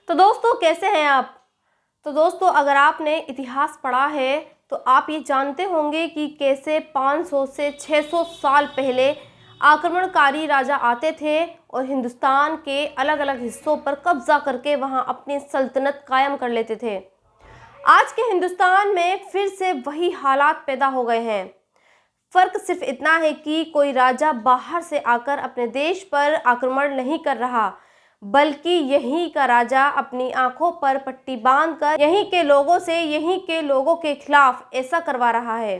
तो दोस्तों कैसे हैं आप। तो दोस्तों अगर आपने इतिहास पढ़ा है तो आप ये जानते होंगे कि कैसे 500 से 600 साल पहले आक्रमणकारी राजा आते थे और हिंदुस्तान के अलग अलग हिस्सों पर कब्जा करके वहां अपनी सल्तनत कायम कर लेते थे। आज के हिंदुस्तान में फिर से वही हालात पैदा हो गए हैं। फर्क सिर्फ इतना है कि कोई राजा बाहर से आकर अपने देश पर आक्रमण नहीं कर रहा, बल्कि यहीं का राजा अपनी आंखों पर पट्टी बांधकर यहीं के लोगों से यहीं के लोगों के खिलाफ ऐसा करवा रहा है।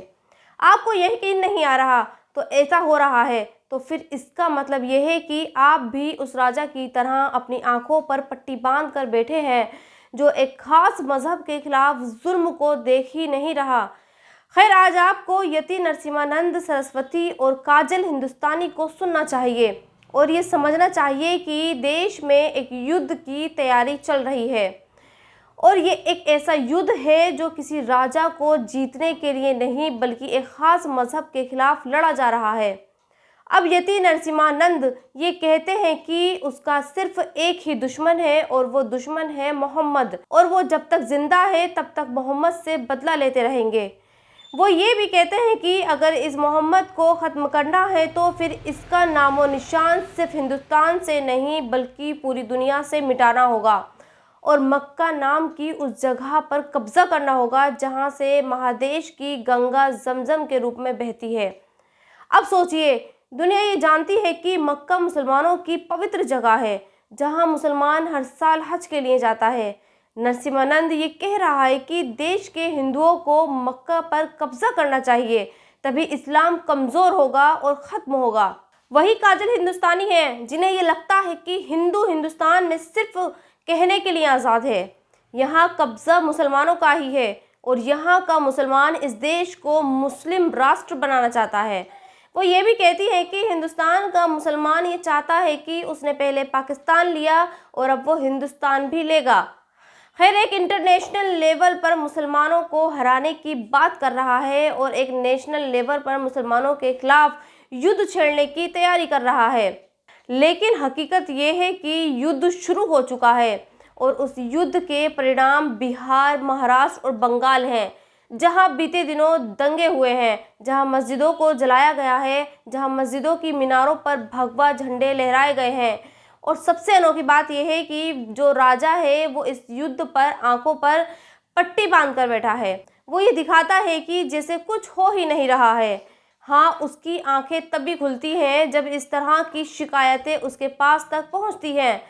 आपको यकीन नहीं आ रहा तो ऐसा हो रहा है, तो फिर इसका मतलब यह है कि आप भी उस राजा की तरह अपनी आंखों पर पट्टी बांध कर बैठे हैं जो एक खास मजहब के खिलाफ जुल्म को देख ही नहीं रहा। खैर, आज आपको यति नरसिम्हानंद सरस्वती और काजल हिंदुस्तानी को सुनना चाहिए और ये समझना चाहिए कि देश में एक युद्ध की तैयारी चल रही है और ये एक ऐसा युद्ध है जो किसी राजा को जीतने के लिए नहीं बल्कि एक खास मजहब के खिलाफ लड़ा जा रहा है। अब यति नरसिम्हानंद ये कहते हैं कि उसका सिर्फ एक ही दुश्मन है और वो दुश्मन है मोहम्मद, और वो जब तक जिंदा है तब तक मोहम्मद से बदला लेते रहेंगे। वो ये भी कहते हैं कि अगर इस मोहम्मद को ख़त्म करना है तो फिर इसका नामो निशान सिर्फ हिंदुस्तान से नहीं बल्कि पूरी दुनिया से मिटाना होगा और मक्का नाम की उस जगह पर कब्ज़ा करना होगा जहां से महादेश की गंगा जमजम के रूप में बहती है। अब सोचिए, दुनिया ये जानती है कि मक्का मुसलमानों की पवित्र जगह है जहां मुसलमान हर साल हज के लिए जाता है। नरसिम्हानंद ये कह रहा है कि देश के हिंदुओं को मक्का पर कब्जा करना चाहिए, तभी इस्लाम कमज़ोर होगा और ख़त्म होगा। वही काजल हिंदुस्तानी हैं जिन्हें ये लगता है कि हिंदू हिंदुस्तान में सिर्फ कहने के लिए आज़ाद है। यहाँ कब्ज़ा मुसलमानों का ही है और यहाँ का मुसलमान इस देश को मुस्लिम राष्ट्र बनाना चाहता है। वो ये भी कहती है कि हिंदुस्तान का मुसलमान ये चाहता है कि उसने पहले पाकिस्तान लिया और अब वो हिंदुस्तान भी लेगा। खैर, एक इंटरनेशनल लेवल पर मुसलमानों को हराने की बात कर रहा है और एक नेशनल लेवल पर मुसलमानों के खिलाफ युद्ध छेड़ने की तैयारी कर रहा है। लेकिन हकीकत ये है कि युद्ध शुरू हो चुका है और उस युद्ध के परिणाम बिहार, महाराष्ट्र और बंगाल हैं, जहां बीते दिनों दंगे हुए हैं, जहां मस्जिदों को जलाया गया है, जहां मस्जिदों की मीनारों पर भगवा झंडे लहराए गए हैं। और सबसे अनोखी बात यह है कि जो राजा है वो इस युद्ध पर आंखों पर पट्टी बांध कर बैठा है। वो ये दिखाता है कि जैसे कुछ हो ही नहीं रहा है। हाँ, उसकी आंखें तभी खुलती हैं जब इस तरह की शिकायतें उसके पास तक पहुंचती हैं।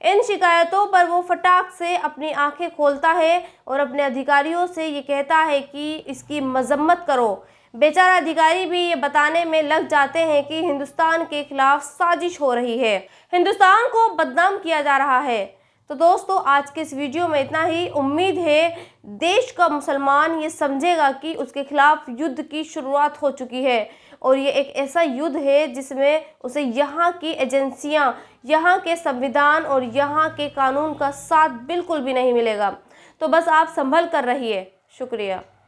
इन शिकायतों पर वो फटाक से अपनी आंखें खोलता है और अपने अधिकारियों से ये कहता है कि इसकी मजम्मत करो। बेचारा अधिकारी भी ये बताने में लग जाते हैं कि हिंदुस्तान के खिलाफ साजिश हो रही है, हिंदुस्तान को बदनाम किया जा रहा है। तो दोस्तों, आज के इस वीडियो में इतना ही। उम्मीद है देश का मुसलमान ये समझेगा कि उसके खिलाफ युद्ध की शुरुआत हो चुकी है और ये एक ऐसा युद्ध है जिसमें उसे यहाँ की एजेंसियाँ, यहाँ के संविधान और यहाँ के कानून का साथ बिल्कुल भी नहीं मिलेगा। तो बस आप संभल कर रहिए। शुक्रिया।